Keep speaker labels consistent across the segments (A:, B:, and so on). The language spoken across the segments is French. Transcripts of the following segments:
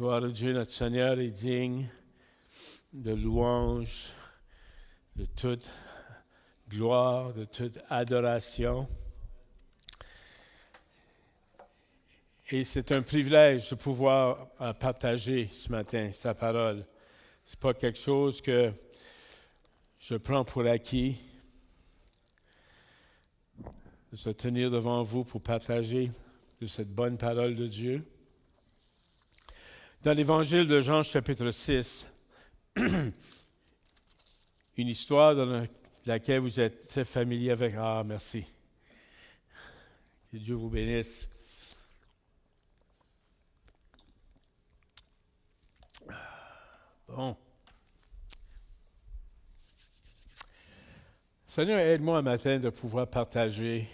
A: Gloire à Dieu, notre Seigneur est digne de louange, de toute gloire, de toute adoration. Et c'est un privilège de pouvoir partager ce matin sa parole. Ce n'est pas quelque chose que je prends pour acquis, de se tenir devant vous pour partager de cette bonne parole de Dieu. Dans l'Évangile de Jean, chapitre 6, une histoire dans laquelle vous êtes très familier avec. Ah, merci. Que Dieu vous bénisse. Bon. Seigneur, aide-moi un matin de pouvoir partager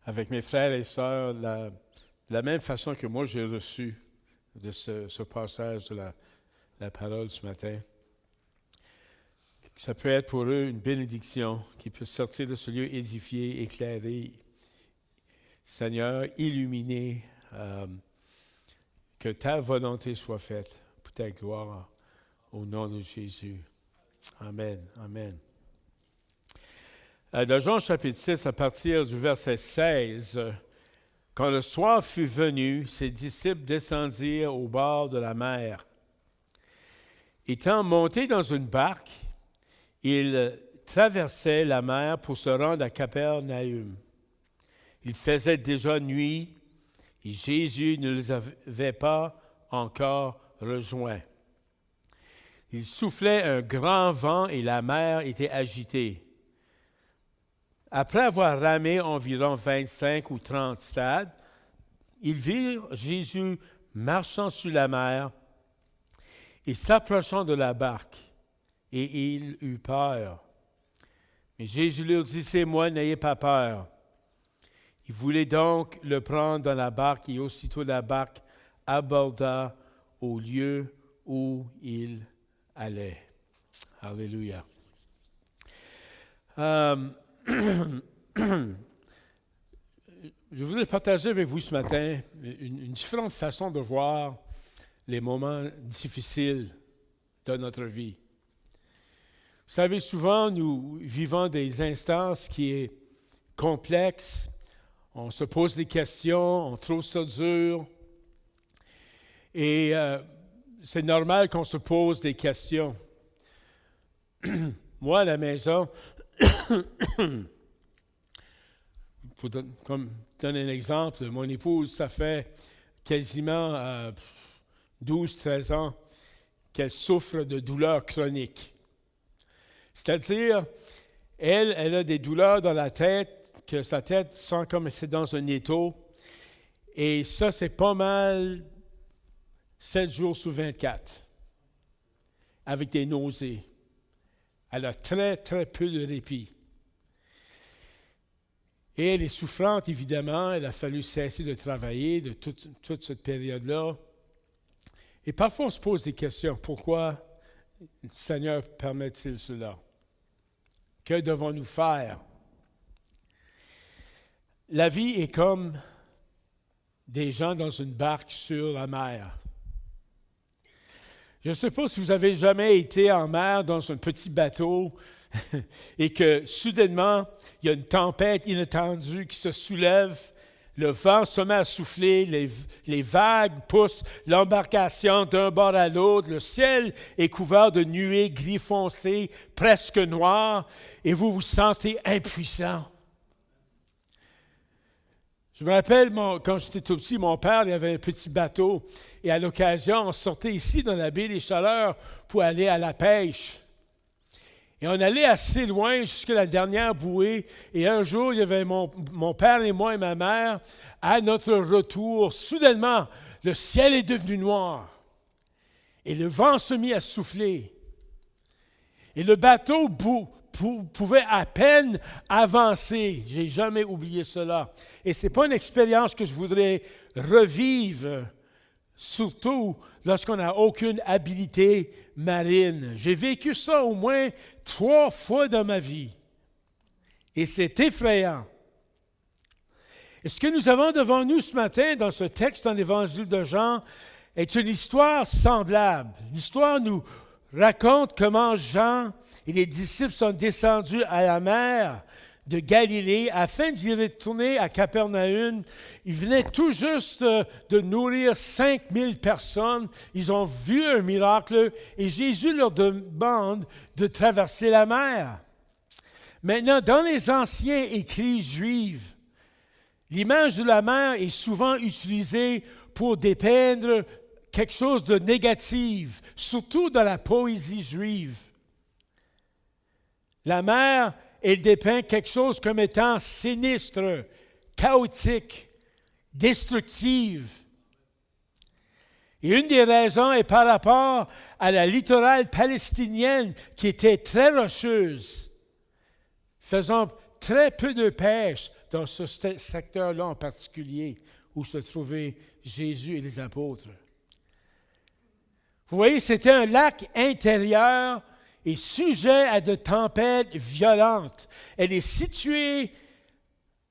A: avec mes frères et sœurs de la même façon que moi j'ai reçu de ce passage de la parole ce matin. Ça peut être pour eux une bénédiction qui peut sortir de ce lieu édifié, éclairé, Seigneur, illuminé, que ta volonté soit faite pour ta gloire au nom de Jésus. Amen. Amen. Dans Jean chapitre 6, à partir du verset 16, quand le soir fut venu, ses disciples descendirent au bord de la mer. Étant montés dans une barque, ils traversaient la mer pour se rendre à Capernaum. Il faisait déjà nuit et Jésus ne les avait pas encore rejoints. Il soufflait un grand vent et la mer était agitée. Après avoir ramé environ 25 ou 30 stades, ils virent Jésus marchant sur la mer et s'approchant de la barque, et il eut peur. Mais Jésus leur dit, « C'est moi, n'ayez pas peur. » Il voulait donc le prendre dans la barque, et aussitôt la barque aborda au lieu où il allait. Alléluia. Je voudrais partager avec vous ce matin une différente façon de voir les moments difficiles de notre vie. Vous savez, souvent, nous vivons des instances qui sont complexes. On se pose des questions, on trouve ça dur. Et c'est normal qu'on se pose des questions. Moi, à la maison, pour donner un exemple, mon épouse, ça fait quasiment 12-13 ans qu'elle souffre de douleurs chroniques. C'est-à-dire, elle a des douleurs dans la tête, que sa tête sent comme si c'est dans un étau. Et ça, c'est pas mal 7 jours sur 24, avec des nausées. Elle a très, très peu de répit. Et elle est souffrante, évidemment. Elle a fallu cesser de travailler de toute cette période-là. Et parfois, on se pose des questions. Pourquoi le Seigneur permet-il cela? Que devons-nous faire? La vie est comme des gens dans une barque sur la mer. Je ne sais pas si vous avez jamais été en mer dans un petit bateau et que soudainement, il y a une tempête inattendue qui se soulève, le vent se met à souffler, les vagues poussent l'embarcation d'un bord à l'autre, le ciel est couvert de nuées gris foncé, presque noires, et vous vous sentez impuissant. Je me rappelle, quand j'étais tout petit, mon père il avait un petit bateau, et à l'occasion, on sortait ici dans la baie des Chaleurs pour aller à la pêche. Et on allait assez loin jusqu'à la dernière bouée. Et un jour, il y avait mon père et moi et ma mère. À notre retour, soudainement, le ciel est devenu noir. Et le vent se mit à souffler. Et le bateau pouvait à peine avancer. Je n'ai jamais oublié cela. Et ce n'est pas une expérience que je voudrais revivre, surtout lorsqu'on n'a aucune habilité marine. J'ai vécu ça au moins 3 fois dans ma vie. Et c'est effrayant. Et ce que nous avons devant nous ce matin dans ce texte dans l'Évangile de Jean est une histoire semblable. L'histoire nous raconte comment Jean et les disciples sont descendus à la mer de Galilée afin d'y retourner à Capernaum. Ils venaient tout juste de nourrir 5000 personnes. Ils ont vu un miracle et Jésus leur demande de traverser la mer. Maintenant, dans les anciens écrits juifs, l'image de la mer est souvent utilisée pour dépeindre quelque chose de négatif, surtout dans la poésie juive. La mer, elle dépeint quelque chose comme étant sinistre, chaotique, destructive. Et une des raisons est par rapport à la littorale palestinienne qui était très rocheuse, faisant très peu de pêche dans ce secteur-là en particulier où se trouvaient Jésus et les apôtres. Vous voyez, c'était un lac intérieur et sujet à de tempêtes violentes. Elle est située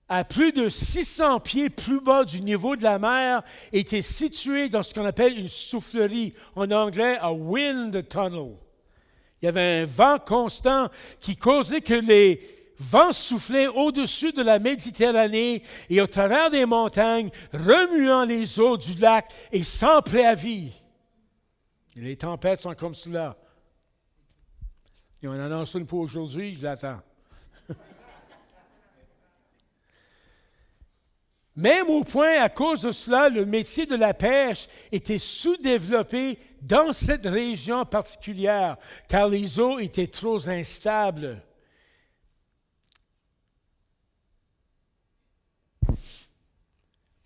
A: à plus de 600 pieds plus bas du niveau de la mer et était située dans ce qu'on appelle une soufflerie, en anglais « a wind tunnel ». Il y avait un vent constant qui causait que les vents soufflaient au-dessus de la Méditerranée et au travers des montagnes, remuant les eaux du lac et sans préavis. Et les tempêtes sont comme cela. Et on annonce une pour aujourd'hui, je l'attends. Même au point, à cause de cela, le métier de la pêche était sous-développé dans cette région particulière, car les eaux étaient trop instables.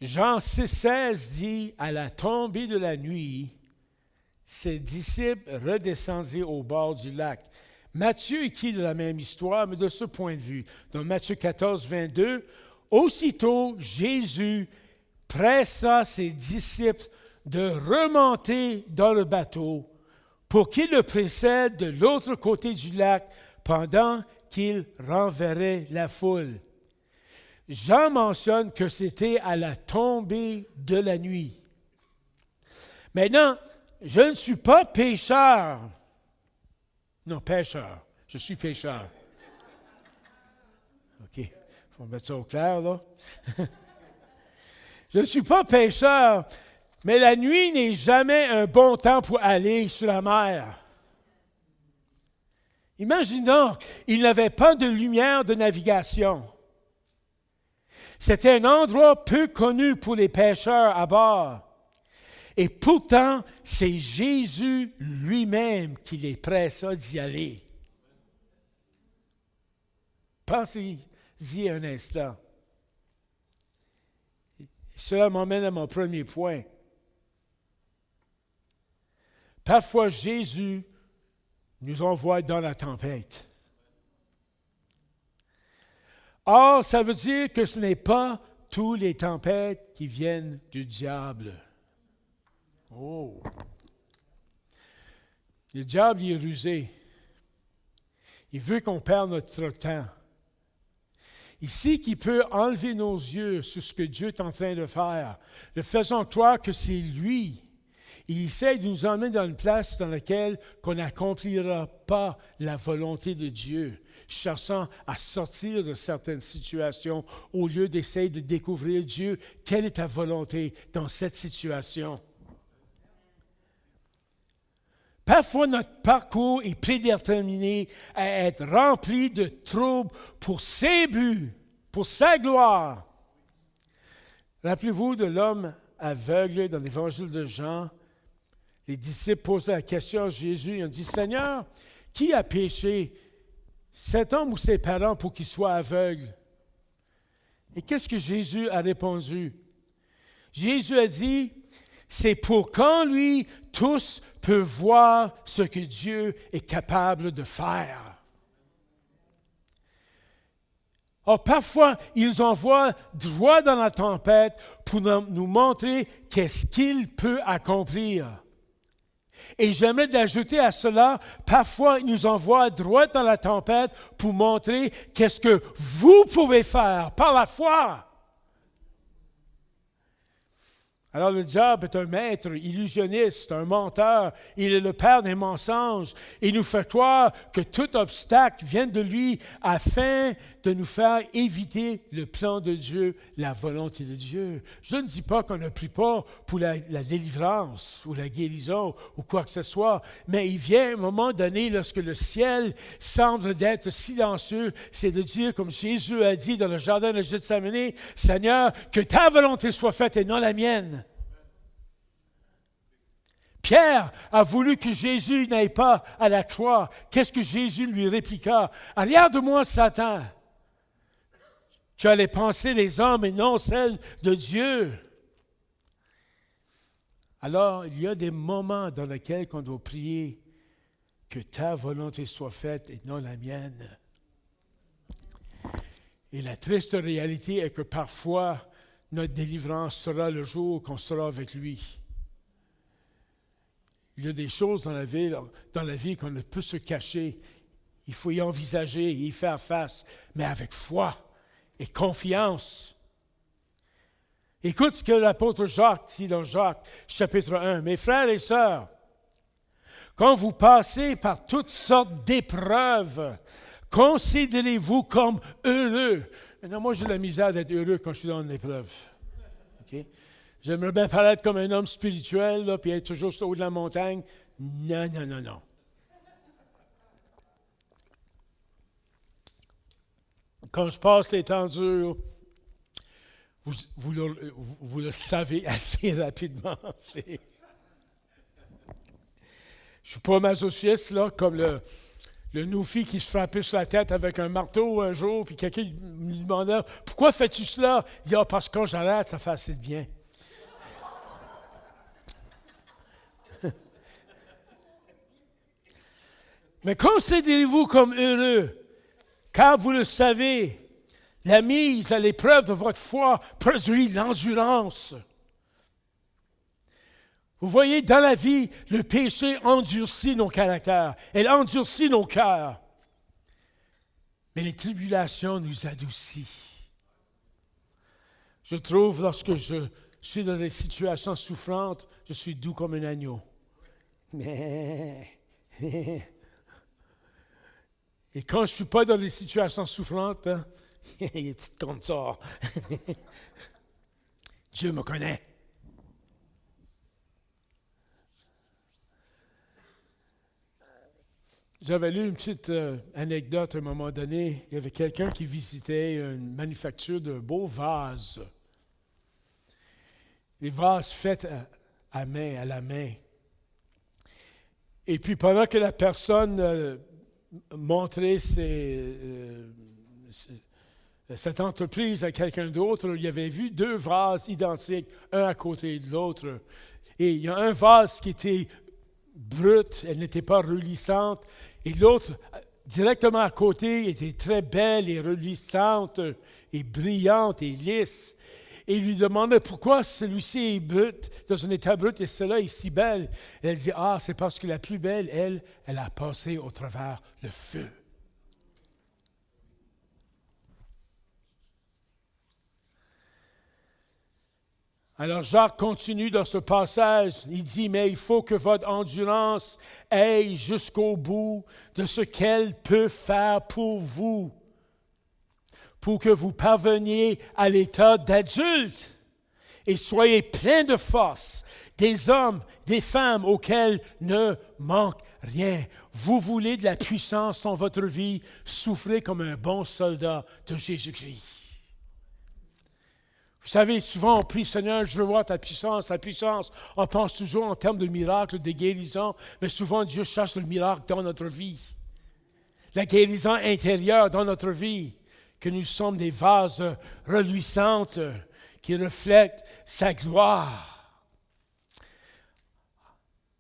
A: Jean 6,16 dit, à la tombée de la nuit, ses disciples redescendirent au bord du lac. Matthieu écrit de la même histoire, mais de ce point de vue. Dans Matthieu 14, 22, aussitôt Jésus pressa ses disciples de remonter dans le bateau pour qu'il le précède de l'autre côté du lac pendant qu'il renverrait la foule. Jean mentionne que c'était à la tombée de la nuit. Maintenant, je ne suis pas pécheur. Non, pêcheur. Je suis pécheur. OK. Il faut mettre ça au clair, là. Je ne suis pas pécheur, mais la nuit n'est jamais un bon temps pour aller sur la mer. Imaginons, il n'avait pas de lumière de navigation. C'était un endroit peu connu pour les pêcheurs à bord. Et pourtant, c'est Jésus lui-même qui les pressa d'y aller. Pensez-y un instant. Cela m'emmène à mon premier point. Parfois, Jésus nous envoie dans la tempête. Or, ça veut dire que ce n'est pas toutes les tempêtes qui viennent du diable. Oh! Le diable, il est rusé. Il veut qu'on perde notre temps. Ici, qu'il peut enlever nos yeux sur ce que Dieu est en train de faire, le faisant croire que c'est lui. Il essaie de nous emmener dans une place dans laquelle on n'accomplira pas la volonté de Dieu, cherchant à sortir de certaines situations au lieu d'essayer de découvrir Dieu. Quelle est ta volonté dans cette situation? Parfois, notre parcours est prédéterminé à être rempli de troubles pour ses buts, pour sa gloire. Rappelez-vous de l'homme aveugle dans l'Évangile de Jean. Les disciples posaient la question à Jésus. Ils ont dit, « Seigneur, qui a péché, cet homme ou ses parents, pour qu'il soit aveugle? » Et qu'est-ce que Jésus a répondu? Jésus a dit, « C'est pour qu'en lui, tous peuvent voir ce que Dieu est capable de faire. » Or, parfois, ils envoient droit dans la tempête pour nous montrer qu'est-ce qu'il peut accomplir. Et j'aimerais ajouter à cela, parfois, ils nous envoient droit dans la tempête pour montrer qu'est-ce que vous pouvez faire par la foi. Alors le diable est un maître illusionniste, un menteur. Il est le père des mensonges. Il nous fait croire que tout obstacle vient de lui afin de nous faire éviter le plan de Dieu, la volonté de Dieu. Je ne dis pas qu'on ne prie pas pour la délivrance ou la guérison ou quoi que ce soit, mais il vient un moment donné lorsque le ciel semble d'être silencieux, c'est de dire comme Jésus a dit dans le jardin de Gethsémani, « Seigneur, que ta volonté soit faite et non la mienne. » Pierre a voulu que Jésus n'aille pas à la croix. Qu'est-ce que Jésus lui répliqua? « Arrière de moi, Satan. Tu as les pensées des hommes et non celles de Dieu. » Alors, il y a des moments dans lesquels on doit prier que ta volonté soit faite et non la mienne. Et la triste réalité est que parfois, notre délivrance sera le jour qu'on sera avec lui. Il y a des choses dans la vie qu'on ne peut se cacher. Il faut y envisager, y faire face, mais avec foi et confiance. Écoute ce que l'apôtre Jacques dit dans Jacques, chapitre 1. « Mes frères et sœurs, quand vous passez par toutes sortes d'épreuves, considérez-vous comme heureux. » Maintenant, moi, j'ai de la misère d'être heureux quand je suis dans une épreuve. Okay? J'aimerais bien paraître comme un homme spirituel, là, puis être toujours au haut de la montagne. Non, non, non, non. Quand je passe les temps durs, vous le savez assez rapidement. Je ne suis pas masochiste, là, comme le Noufi qui se frappait sur la tête avec un marteau un jour, puis quelqu'un me demandait « Pourquoi fais-tu cela? » Il dit « Ah, parce que quand j'arrête, ça fait assez de bien. » Mais considérez-vous comme heureux, car vous le savez, la mise à l'épreuve de votre foi produit l'endurance. Vous voyez, dans la vie, le péché endurcit nos caractères, elle endurcit nos cœurs. Mais les tribulations nous adoucissent. Je trouve, lorsque je suis dans des situations souffrantes, je suis doux comme un agneau. Et quand je ne suis pas dans des situations souffrantes, hein, il y a des petites comptes sorts. Dieu me connaît. J'avais lu une petite anecdote à un moment donné. Il y avait quelqu'un qui visitait une manufacture de beaux vases. Les vases faits à la main. Et puis pendant que la personne montrer cette entreprise à quelqu'un d'autre, il avait vu deux vases identiques, un à côté de l'autre. Et il y a un vase qui était brut, elle n'était pas reluisante, et l'autre, directement à côté, était très belle et reluisante, et brillante et lisse. Et il lui demandait pourquoi celui-ci est brut, dans un état brut, et celle-là est si belle. Et elle dit, ah, c'est parce que la plus belle, elle a passé au travers le feu. Alors Jacques continue dans ce passage, il dit, mais il faut que votre endurance aille jusqu'au bout de ce qu'elle peut faire pour vous, pour que vous parveniez à l'état d'adulte et soyez pleins de force, des hommes, des femmes auxquels ne manque rien. Vous voulez de la puissance dans votre vie, souffrez comme un bon soldat de Jésus-Christ. Vous savez, souvent on prie, Seigneur, je veux voir ta puissance, ta puissance. On pense toujours en termes de miracles, de guérison, mais souvent Dieu cherche le miracle dans notre vie. La guérison intérieure dans notre vie, que nous sommes des vases reluisantes qui reflètent sa gloire.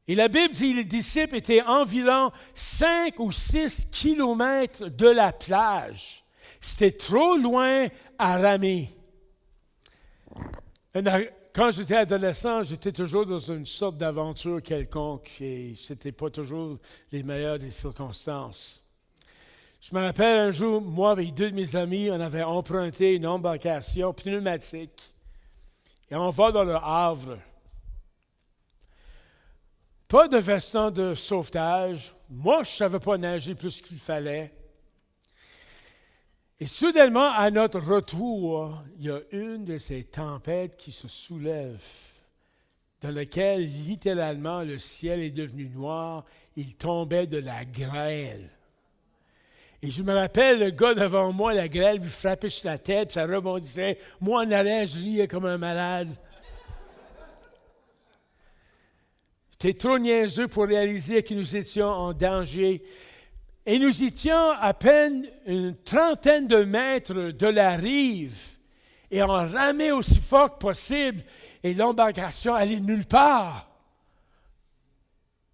A: Et la Bible dit que les disciples étaient environ 5 ou 6 kilomètres de la plage. C'était trop loin à ramer. Quand j'étais adolescent, j'étais toujours dans une sorte d'aventure quelconque et ce n'était pas toujours les meilleures des circonstances. Je me rappelle un jour, moi et deux de mes amis, on avait emprunté une embarcation pneumatique et on va dans le Havre. Pas de veston de sauvetage. Moi, je ne savais pas nager plus qu'il fallait. Et soudainement, à notre retour, il y a une de ces tempêtes qui se soulève, dans laquelle, littéralement, le ciel est devenu noir. Il tombait de la grêle. Et je me rappelle, le gars devant moi, la grêle lui frappait sur la tête, puis ça rebondissait. Moi, en arrière, je riais comme un malade. J'étais trop niaiseux pour réaliser que nous étions en danger. Et nous étions à peine une trentaine de mètres de la rive, et on ramait aussi fort que possible, et l'embarcation allait nulle part.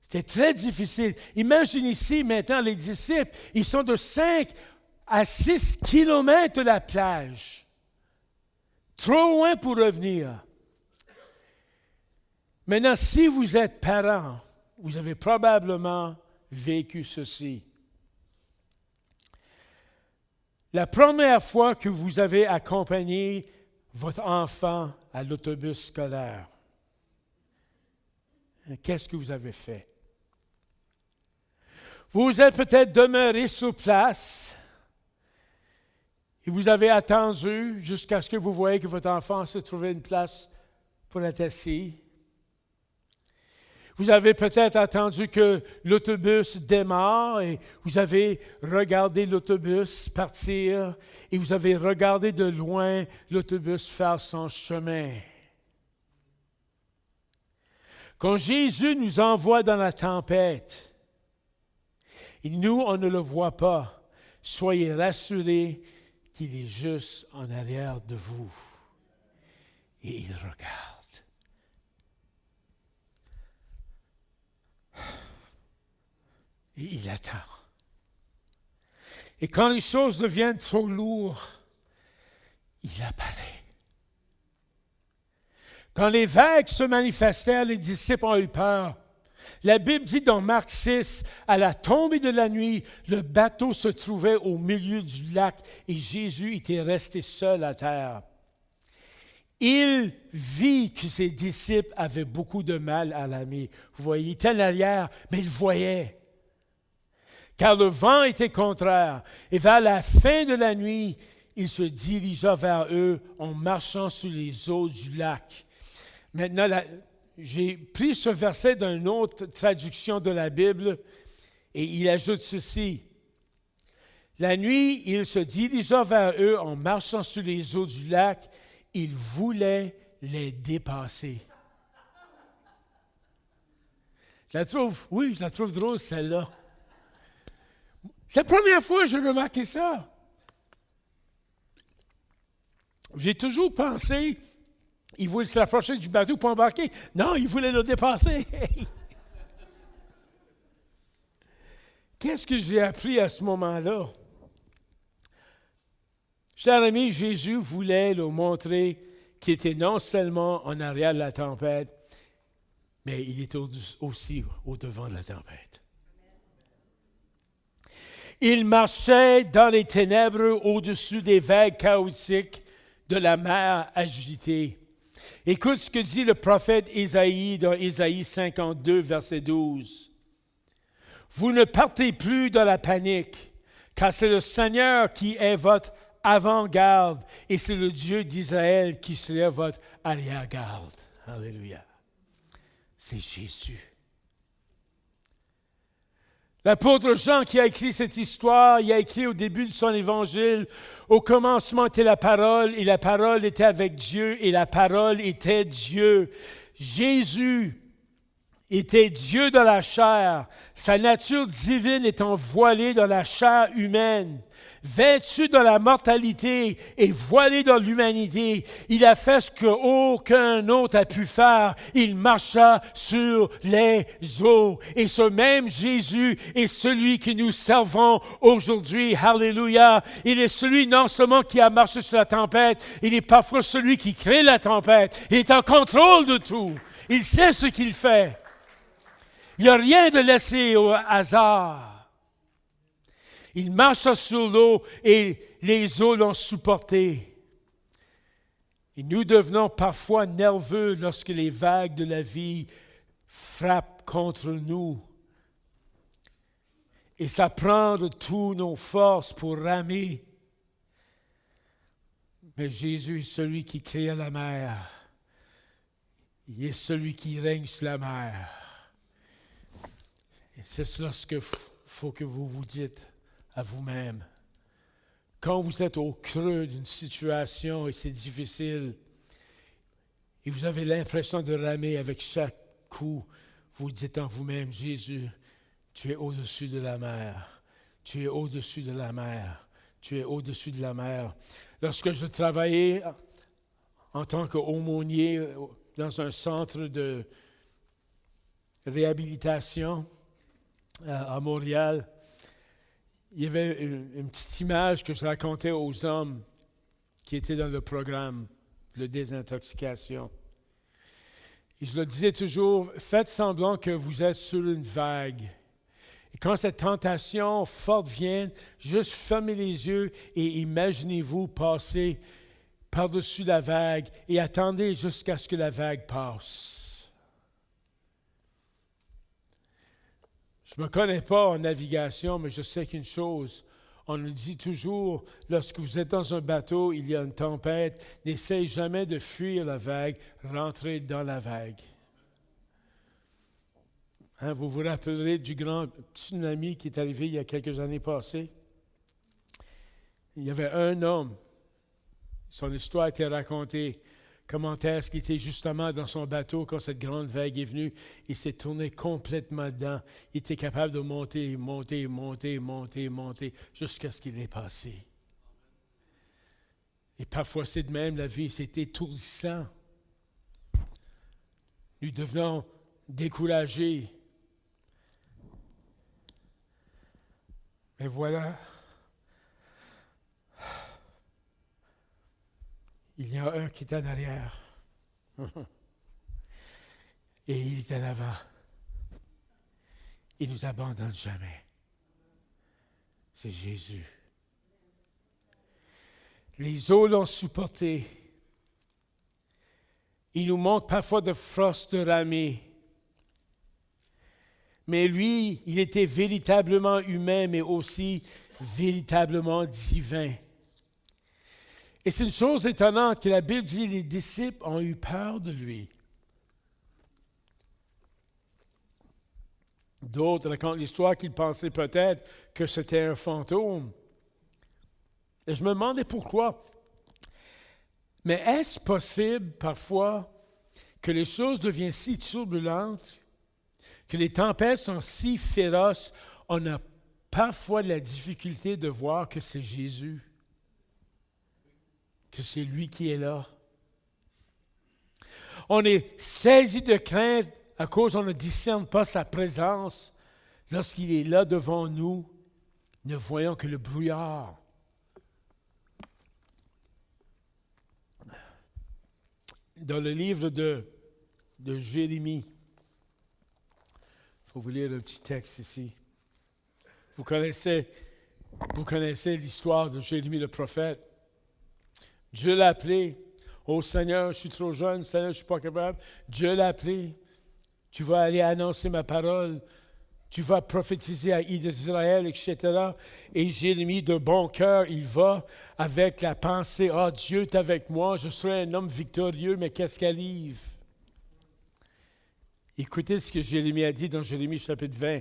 A: C'était très difficile. Imagine ici maintenant les disciples, ils sont de 5 à 6 kilomètres de la plage. Trop loin pour revenir. Maintenant, si vous êtes parent, vous avez probablement vécu ceci. La première fois que vous avez accompagné votre enfant à l'autobus scolaire, qu'est-ce que vous avez fait? Vous êtes peut-être demeuré sur place et vous avez attendu jusqu'à ce que vous voyez que votre enfant se trouvait une place pour être assis. Vous avez peut-être attendu que l'autobus démarre et vous avez regardé l'autobus partir et vous avez regardé de loin l'autobus faire son chemin. Quand Jésus nous envoie dans la tempête, et nous, on ne le voit pas, soyez rassurés qu'il est juste en arrière de vous. Et il regarde. Et il attend. Et quand les choses deviennent trop lourdes, il apparaît. Quand les vagues se manifestèrent, les disciples ont eu peur. La Bible dit dans Marc 6, à la tombée de la nuit, le bateau se trouvait au milieu du lac et Jésus était resté seul à terre. Il vit que ses disciples avaient beaucoup de mal à l'aimer. Vous voyez, il était en arrière, mais il voyait. Car le vent était contraire. Et vers la fin de la nuit, il se dirigea vers eux en marchant sur les eaux du lac. Maintenant, j'ai pris ce verset d'une autre traduction de la Bible et il ajoute ceci. La nuit, il se dirigea vers eux en marchant sur les eaux du lac. Il voulait les dépasser. Je la trouve drôle, celle-là. C'est la première fois que j'ai remarqué ça. J'ai toujours pensé, il voulait se rapprocher du bateau pour embarquer. Non, il voulait le dépasser. Qu'est-ce que j'ai appris à ce moment-là? Cher ami, Jésus voulait leur montrer qu'il était non seulement en arrière de la tempête, mais il était aussi au-devant de la tempête. Il marchait dans les ténèbres au-dessus des vagues chaotiques de la mer agitée. Écoute ce que dit le prophète Isaïe dans Isaïe 52, verset 12. « Vous ne partez plus dans la panique, car c'est le Seigneur qui est votre avant-garde et c'est le Dieu d'Israël qui serait votre arrière-garde. » Alléluia. C'est Jésus. L'apôtre Jean qui a écrit cette histoire, il a écrit au début de son évangile, « Au commencement était la parole, et la parole était avec Dieu, et la parole était Dieu. » Jésus était Dieu dans la chair, sa nature divine étant voilée dans la chair humaine. Vêtu dans la mortalité et voilé dans l'humanité, il a fait ce qu'aucun autre a pu faire. Il marcha sur les eaux. Et ce même Jésus est celui que nous servons aujourd'hui. Alléluia. Il est celui non seulement qui a marché sur la tempête, il est parfois celui qui crée la tempête. Il est en contrôle de tout. Il sait ce qu'il fait. Il n'y a rien de laissé au hasard. Il marcha sur l'eau et les eaux l'ont supporté. Et nous devenons parfois nerveux lorsque les vagues de la vie frappent contre nous. Et ça prend de toutes nos forces pour ramer. Mais Jésus est celui qui créa la mer. Il est celui qui règne sur la mer. Et c'est cela ce qu'il faut que vous vous dites à vous-même. Quand vous êtes au creux d'une situation et c'est difficile, et vous avez l'impression de ramer avec chaque coup, vous dites en vous-même, Jésus, tu es au-dessus de la mer. Tu es au-dessus de la mer. Tu es au-dessus de la mer. Lorsque je travaillais en tant qu'aumônier dans un centre de réhabilitation à Montréal, il y avait une petite image que je racontais aux hommes qui étaient dans le programme de désintoxication. Et je leur disais toujours, faites semblant que vous êtes sur une vague. Et quand cette tentation forte vient, juste fermez les yeux et imaginez-vous passer par-dessus la vague et attendez jusqu'à ce que la vague passe. Je ne me connais pas en navigation, mais je sais qu'une chose, on nous dit toujours, lorsque vous êtes dans un bateau, il y a une tempête, n'essayez jamais de fuir la vague, rentrez dans la vague. Hein, vous vous rappellerez du grand tsunami qui est arrivé il y a quelques années passées. Il y avait un homme, son histoire a été racontée, comment est-ce qu'il était justement dans son bateau quand cette grande vague est venue. Il s'est tourné complètement dedans. Il était capable de monter, jusqu'à ce qu'il ait passé. Et parfois c'est de même la vie, c'est étourdissant. Nous devenons découragés. Mais voilà, il y a un qui est en arrière et il est en avant. Il ne nous abandonne jamais. C'est Jésus. Les eaux l'ont supporté. Il nous manque parfois de force de ramer. Mais lui, il était véritablement humain, mais aussi véritablement divin. Et c'est une chose étonnante que la Bible dit, les disciples ont eu peur de lui. D'autres racontent l'histoire qu'ils pensaient peut-être que c'était un fantôme. Et je me demandais pourquoi. Mais est-ce possible parfois que les choses deviennent si turbulentes, que les tempêtes sont si féroces, on a parfois de la difficulté de voir que c'est Jésus, que c'est lui qui est là. On est saisi de crainte à cause qu'on ne discerne pas sa présence lorsqu'il est là devant nous. Ne voyons que le brouillard. Dans le livre de Jérémie, il faut vous lire un petit texte ici. Vous connaissez l'histoire de Jérémie le prophète. Dieu l'a appelé. Oh Seigneur, je suis trop jeune, Seigneur, je ne suis pas capable. Dieu l'a appelé. Tu vas aller annoncer ma parole. Tu vas prophétiser à Israël, etc. Et Jérémie, de bon cœur, il va avec la pensée, « Dieu est avec moi, je serai un homme victorieux, mais qu'est-ce qui arrive? » Écoutez ce que Jérémie a dit dans Jérémie chapitre 20,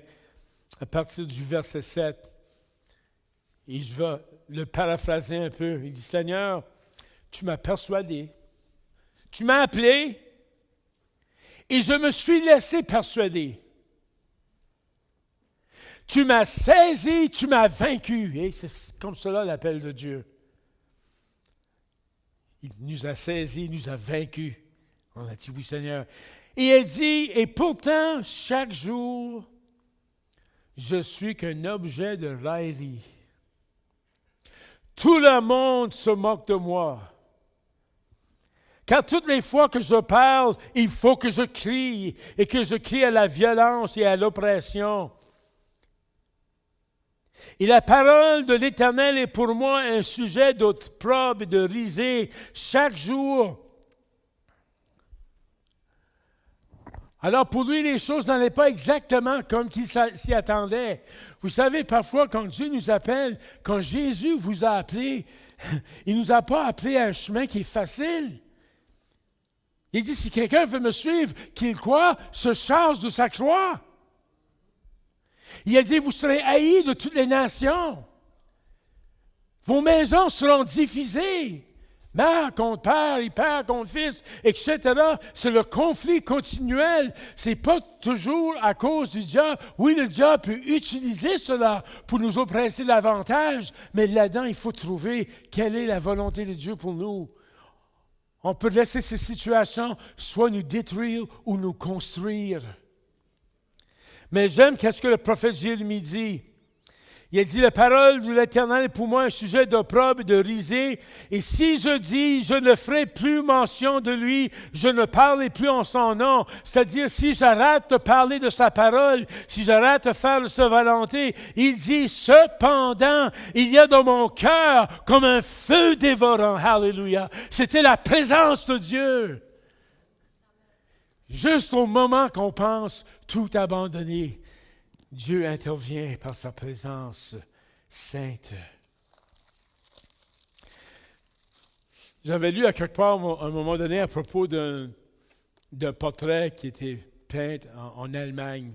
A: à partir du verset 7. Et je vais le paraphraser un peu. Il dit, « Seigneur, tu m'as persuadé, tu m'as appelé, et je me suis laissé persuader. Tu m'as saisi, tu m'as vaincu. » Et c'est comme cela l'appel de Dieu. Il nous a saisis, il nous a vaincus. On a dit, « Oui, Seigneur. » Et elle dit, « Et pourtant, chaque jour, je suis qu'un objet de raillerie. Tout le monde se moque de moi. Car toutes les fois que je parle, il faut que je crie, et que je crie à la violence et à l'oppression. Et la parole de l'Éternel est pour moi un sujet d'opprobre et de risée chaque jour. Alors pour lui, les choses n'allaient pas exactement comme qu'il s'y attendait. Vous savez, parfois, quand Dieu nous appelle, quand Jésus vous a appelé, il ne nous a pas appelé à un chemin qui est facile. Il dit, si quelqu'un veut me suivre, qu'il quoi? Se charge de sa croix. Il a dit, vous serez haïs de toutes les nations. Vos maisons seront divisées. Mère contre père et père contre fils, etc. C'est le conflit continuel. Ce n'est pas toujours à cause du diable. Oui, le diable peut utiliser cela pour nous oppresser davantage, mais là-dedans, il faut trouver quelle est la volonté de Dieu pour nous. On peut laisser ces situations soit nous détruire ou nous construire. Mais j'aime qu'est-ce que le prophète Jérémie dit. Il a dit, la parole de l'Éternel est pour moi un sujet d'opprobre et de risée. Et si je dis, je ne ferai plus mention de lui, je ne parlerai plus en son nom. C'est-à-dire, si j'arrête de parler de sa parole, si j'arrête de faire de sa volonté, il dit, cependant, il y a dans mon cœur comme un feu dévorant. Alléluia. C'était la présence de Dieu. Juste au moment qu'on pense tout abandonner, Dieu intervient par sa présence sainte. J'avais lu à quelque part, à un moment donné, à propos d'un portrait qui était peint en Allemagne.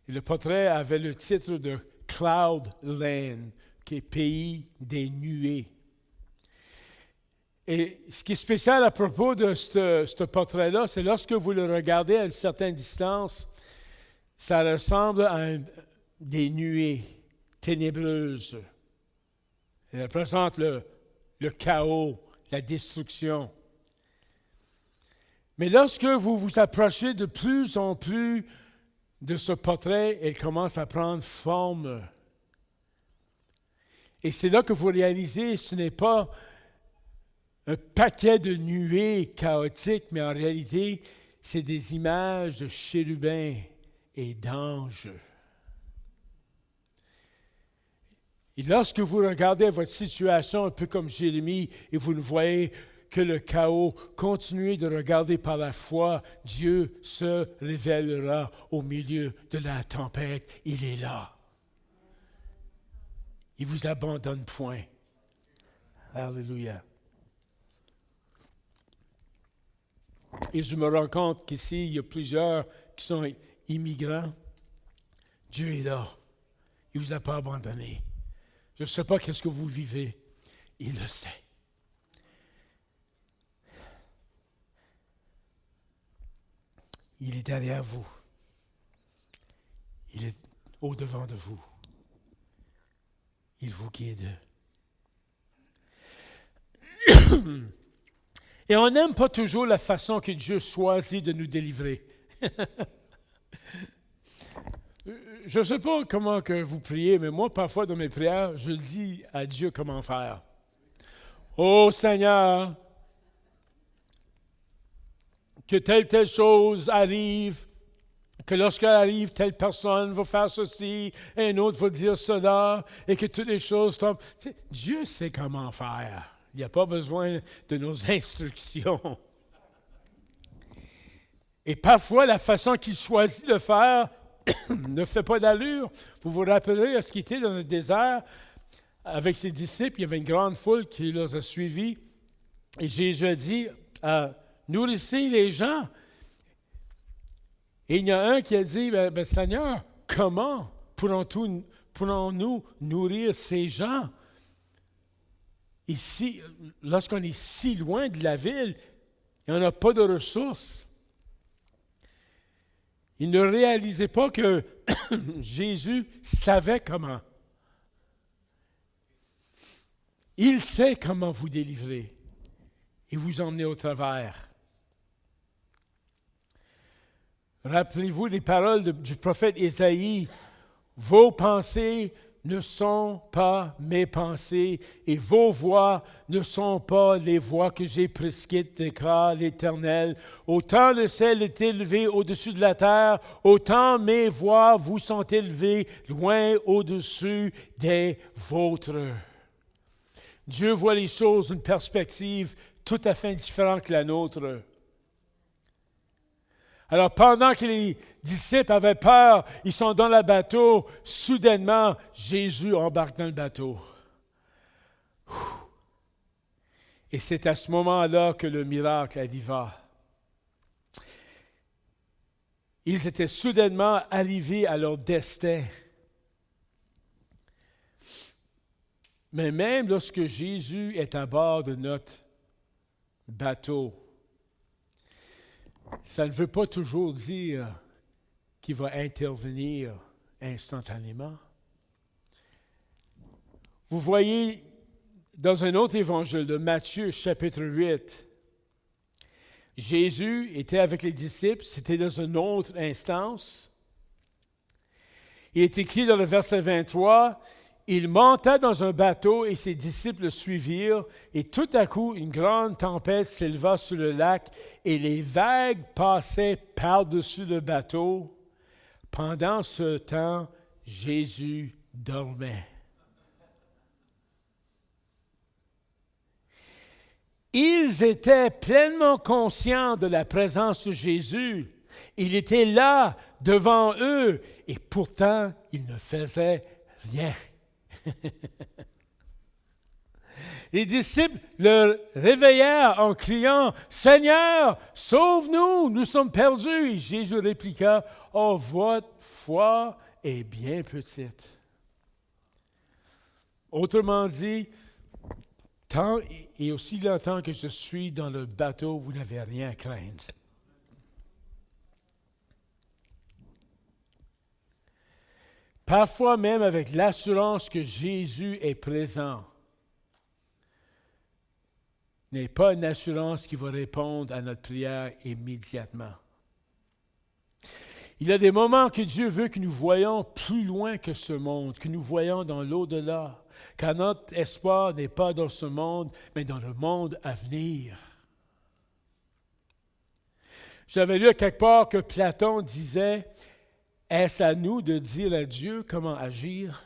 A: Et le portrait avait le titre de Cloud Land, qui est pays des nuées. Et ce qui est spécial à propos de ce portrait-là, c'est lorsque vous le regardez à une certaine distance, ça ressemble à des nuées ténébreuses. Elle représente le chaos, la destruction. Mais lorsque vous vous approchez de plus en plus de ce portrait, elle commence à prendre forme. Et c'est là que vous réalisez, ce n'est pas un paquet de nuées chaotiques, mais en réalité, c'est des images de chérubins et d'anges. Et lorsque vous regardez votre situation un peu comme Jérémie et vous ne voyez que le chaos, continuez de regarder par la foi. Dieu se révélera au milieu de la tempête. Il est là. Il ne vous abandonne point. Alléluia. Et je me rends compte qu'ici, il y a plusieurs qui sont immigrants. Dieu est là. Il ne vous a pas abandonné. Je ne sais pas qu'est-ce que vous vivez. Il le sait. Il est derrière vous. Il est au-devant de vous. Il vous guide. Et on n'aime pas toujours la façon que Dieu choisit de nous délivrer. Je ne sais pas comment que vous priez, mais moi, parfois, dans mes prières, je dis à Dieu comment faire. Oh Seigneur, que telle chose arrive, que lorsqu'elle arrive, telle personne va faire ceci, et un autre va dire cela, et que toutes les choses tombent. Tu sais, Dieu sait comment faire. Il n'y a pas besoin de nos instructions. Et parfois, la façon qu'il choisit de faire ne fait pas d'allure. Vous vous rappelez à ce qu'il était dans le désert avec ses disciples, il y avait une grande foule qui les a suivis. Et Jésus a dit, nourrissez les gens. Et il y a un qui a dit, Seigneur, comment pourrons-nous nourrir ces gens? Ici, lorsqu'on est si loin de la ville, il n'y en a pas de ressources. Il ne réalisait pas que Jésus savait comment. Il sait comment vous délivrer et vous emmener au travers. Rappelez-vous les paroles du prophète Ésaïe. Vos pensées ne sont pas mes pensées et vos voix ne sont pas les voix que j'ai prescrites, déclare l'Éternel. Autant le ciel est élevé au-dessus de la terre, autant mes voix vous sont élevées loin au-dessus des vôtres. Dieu voit les choses d'une perspective tout à fait différente que la nôtre. Alors, pendant que les disciples avaient peur, ils sont dans le bateau, soudainement, Jésus embarque dans le bateau. Et c'est à ce moment-là que le miracle arriva. Ils étaient soudainement arrivés à leur destin. Mais même lorsque Jésus est à bord de notre bateau, ça ne veut pas toujours dire qu'il va intervenir instantanément. Vous voyez, dans un autre évangile de Matthieu, chapitre 8, Jésus était avec les disciples, c'était dans une autre instance. Il est écrit dans le verset 23, « Il monta dans un bateau et ses disciples le suivirent, et tout à coup une grande tempête s'éleva sur le lac, et les vagues passaient par-dessus le bateau. Pendant ce temps, Jésus dormait. » Ils étaient pleinement conscients de la présence de Jésus. Il était là, devant eux, et pourtant, il ne faisait rien. Les disciples le réveillèrent en criant, « Seigneur, sauve-nous, nous sommes perdus. » Et Jésus répliqua, « Oh, votre foi est bien petite. » Autrement dit, tant et aussi longtemps que je suis dans le bateau, vous n'avez rien à craindre. Parfois même avec l'assurance que Jésus est présent, n'est pas une assurance qui va répondre à notre prière immédiatement. Il y a des moments que Dieu veut que nous voyions plus loin que ce monde, que nous voyions dans l'au-delà, car notre espoir n'est pas dans ce monde, mais dans le monde à venir. J'avais lu à quelque part que Platon disait, « Est-ce à nous de dire à Dieu comment agir? »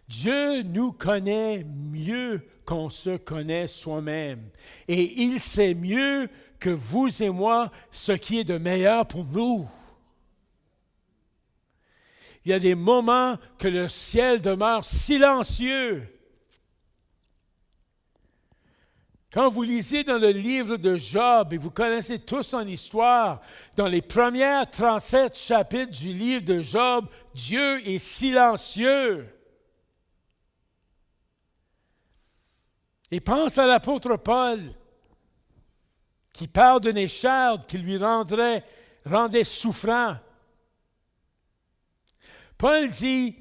A: Dieu nous connaît mieux qu'on se connaît soi-même. Et il sait mieux que vous et moi ce qui est de meilleur pour nous. Il y a des moments que le ciel demeure silencieux. Quand vous lisez dans le livre de Job, et vous connaissez tous son histoire, dans les premières 37 chapitres du livre de Job, Dieu est silencieux. Et pense à l'apôtre Paul, qui parle d'une écharde qui lui rendait souffrant. Paul dit,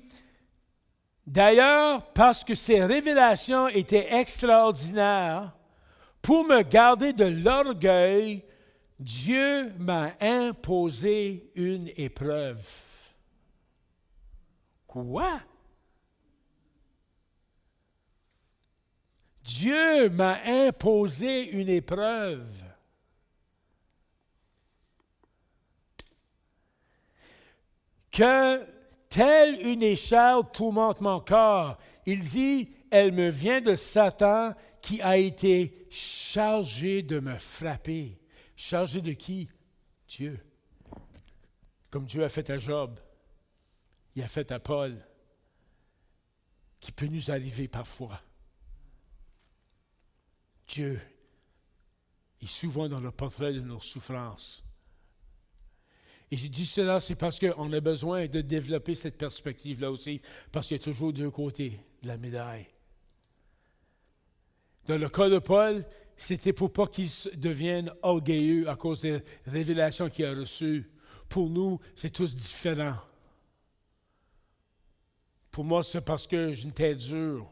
A: d'ailleurs, parce que ces révélations étaient extraordinaires, pour me garder de l'orgueil, Dieu m'a imposé une épreuve. Quoi? Dieu m'a imposé une épreuve. Que telle une écharde tourmente mon corps. Il dit, elle me vient de Satan qui a été chargé de me frapper. Chargé de qui? Dieu. Comme Dieu a fait à Job, il a fait à Paul, qui peut nous arriver parfois. Dieu est souvent dans le portrait de nos souffrances. Et j'ai dit cela, c'est parce qu'on a besoin de développer cette perspective-là aussi, parce qu'il y a toujours deux côtés de la médaille. Dans le cas de Paul, c'était pour pas qu'il devienne orgueilleux à cause des révélations qu'il a reçues. Pour nous, c'est tous différent. Pour moi, c'est parce que j'ai une tête dure.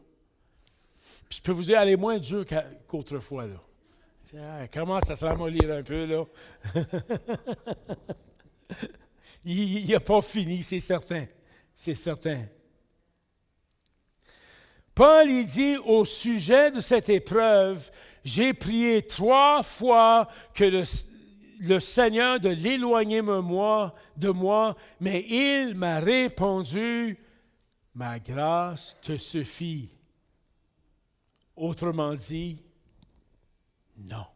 A: Puis je peux vous dire, elle est moins dure qu'autrefois. Là. Commence à se ramollir un peu, là. Il n'a pas fini, c'est certain. C'est certain. Paul, il dit, au sujet de cette épreuve, j'ai prié 3 fois que le Seigneur de l'éloigner de moi, mais il m'a répondu, ma grâce te suffit. Autrement dit, non.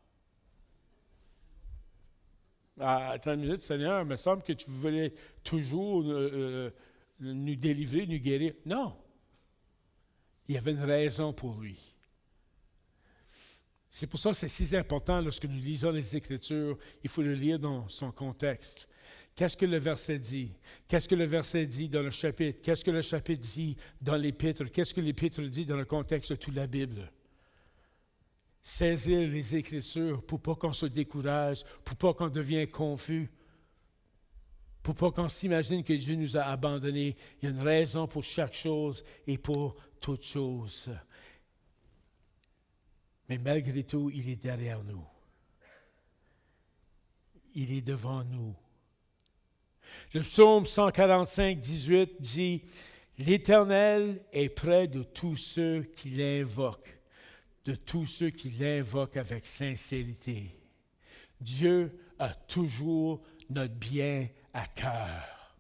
A: Attends une minute, Seigneur, il me semble que tu voulais toujours nous délivrer, nous guérir. Non. Il y avait une raison pour lui. C'est pour ça que c'est si important lorsque nous lisons les Écritures, il faut le lire dans son contexte. Qu'est-ce que le verset dit? Qu'est-ce que le verset dit dans le chapitre? Qu'est-ce que le chapitre dit dans l'Épître? Qu'est-ce que l'Épître dit dans le contexte de toute la Bible? Saisir les Écritures pour pas qu'on se décourage, pour pas qu'on devienne confus, pour pas qu'on s'imagine que Dieu nous a abandonnés. Il y a une raison pour chaque chose et pour toute chose. Mais malgré tout, il est derrière nous. Il est devant nous. Le psaume 145, 18 dit « L'Éternel est près de tous ceux qui l'invoquent, de tous ceux qui l'invoquent avec sincérité. » Dieu a toujours notre bien à cœur.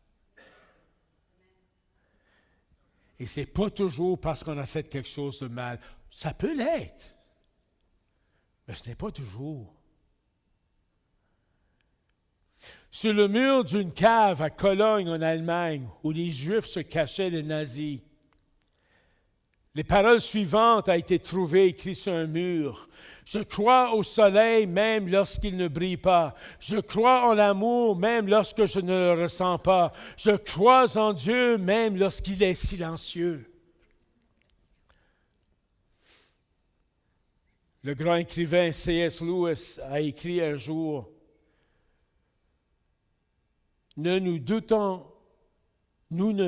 A: Et ce n'est pas toujours parce qu'on a fait quelque chose de mal. Ça peut l'être, mais ce n'est pas toujours. Sur le mur d'une cave à Cologne, en Allemagne, où les Juifs se cachaient des nazis, les paroles suivantes ont été trouvées écrites sur un mur. « Je crois au soleil même lorsqu'il ne brille pas. Je crois en l'amour même lorsque je ne le ressens pas. Je crois en Dieu même lorsqu'il est silencieux. » Le grand écrivain C.S. Lewis a écrit un jour « Nous ne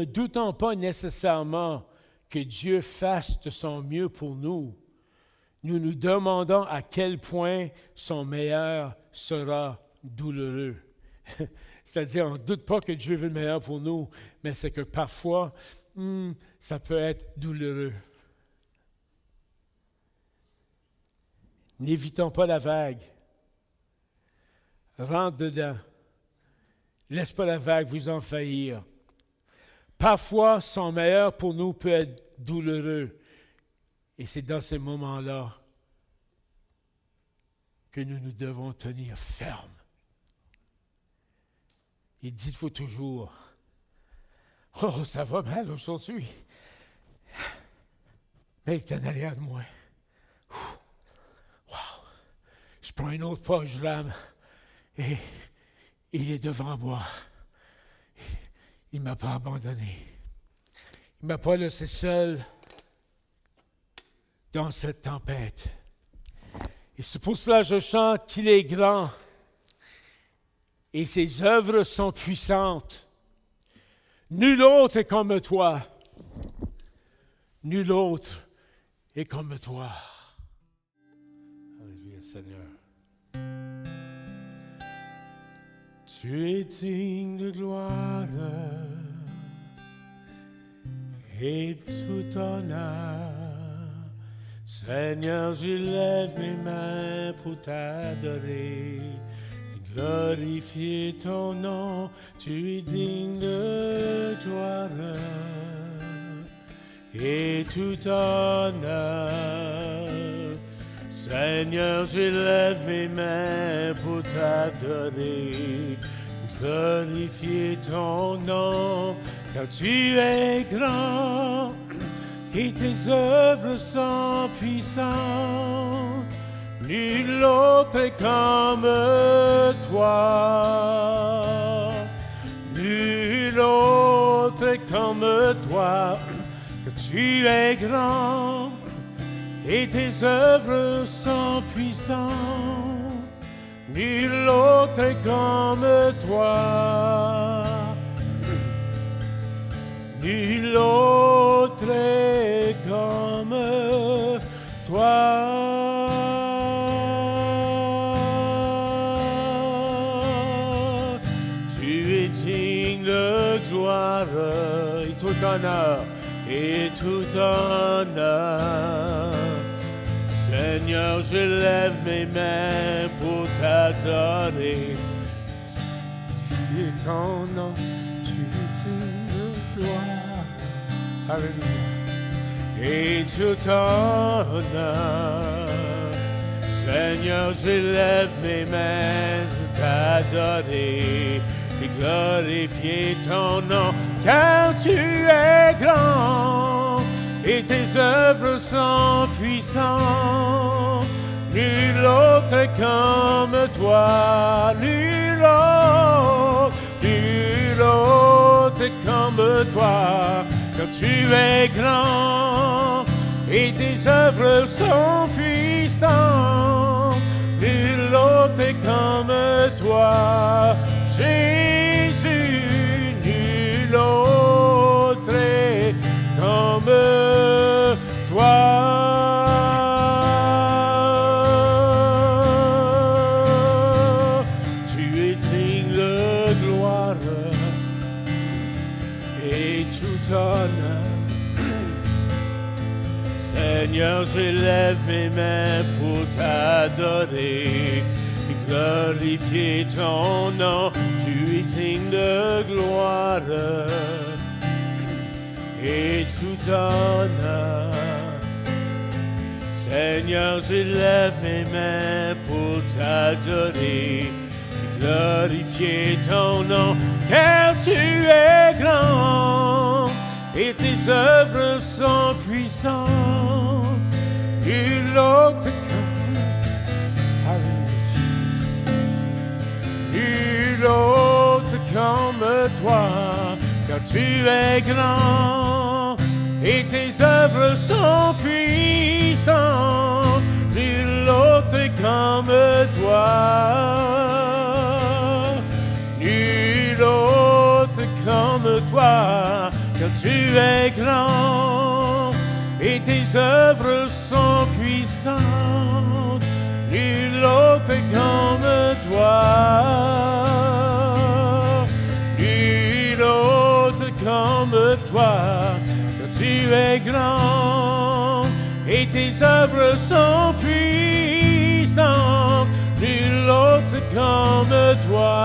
A: doutons pas nécessairement que Dieu fasse de son mieux pour nous. Nous nous demandons à quel point son meilleur sera douloureux. » C'est-à-dire, on ne doute pas que Dieu veut le meilleur pour nous, mais c'est que parfois, ça peut être douloureux. N'évitons pas la vague. Rentre dedans. Laisse pas la vague vous envahir. Parfois, son meilleur pour nous peut être douloureux. Et c'est dans ces moments-là que nous devons tenir ferme. Et dites-vous toujours, « Oh, ça va mal aujourd'hui. » Mais il est en arrière de moi. Wow. Je prends une autre pas, je rame. Et il est devant moi. Il ne m'a pas abandonné. Il ne m'a pas laissé seul dans cette tempête. Et c'est pour cela que je chante qu'il est grand et ses œuvres sont puissantes. Nul autre est comme toi. Nul autre est comme toi. Alléluia, Seigneur. Tu es digne de gloire et tout honneur. Seigneur, je lève mes mains pour t'adorer, glorifier ton nom. Tu es digne de gloire et tout honneur. Seigneur, je lève mes mains pour t'adorer, glorifier ton nom, car tu es grand et tes œuvres sont puissantes. Nul autre est comme toi. Nul autre est comme toi, car tu es grand et tes œuvres sont puissantes. Nul autre est comme toi. Nul autre est comme toi. Tu es digne de gloire et tout honneur, et tout honneur. Seigneur, je lève mes mains pour t'adorer. C'est ton nom, tu es digne de gloire. Alléluia. Et tout honneur. Seigneur, je lève mes mains pour t'adorer et glorifier ton nom, car tu es grand et tes œuvres sont puissantes. Nul autre comme toi, nul autre comme toi, car tu es grand et tes œuvres sont puissantes. Nul autre comme toi, Jésus, nul autre comme toi. Seigneur, je lève mes mains pour t'adorer et glorifier ton nom. Tu es digne de gloire et tout honneur. Seigneur, je lève mes mains pour t'adorer et glorifier ton nom, car tu es grand et tes œuvres sont puissantes. Nul autre comme, nul autre comme toi, car tu es grand et tes œuvres sont puissantes. Nul autre comme toi, nul autre comme toi, car tu es grand et tes œuvres sont puissantes. Nul autre comme toi, nul autre comme toi, car tu es grand et tes œuvres sont puissantes. Nul autre comme toi,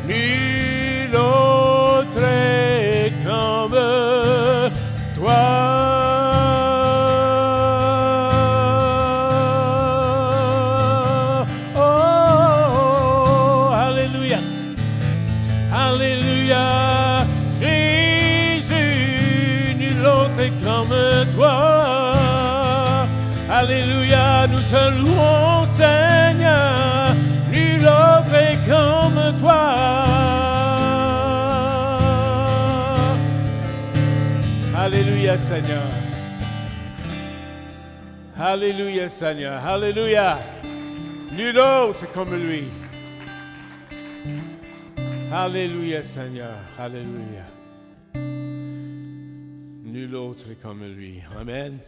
A: nul autre comme toi. Oh, alléluia, alléluia, Jésus, nul autre comme toi. Alléluia, nous te louons, Seigneur, nul autre comme toi. Alléluia, Seigneur. Alléluia, Seigneur. Alléluia. Nul autre comme lui. Alléluia, Seigneur. Alléluia. Nul autre comme lui. Amen.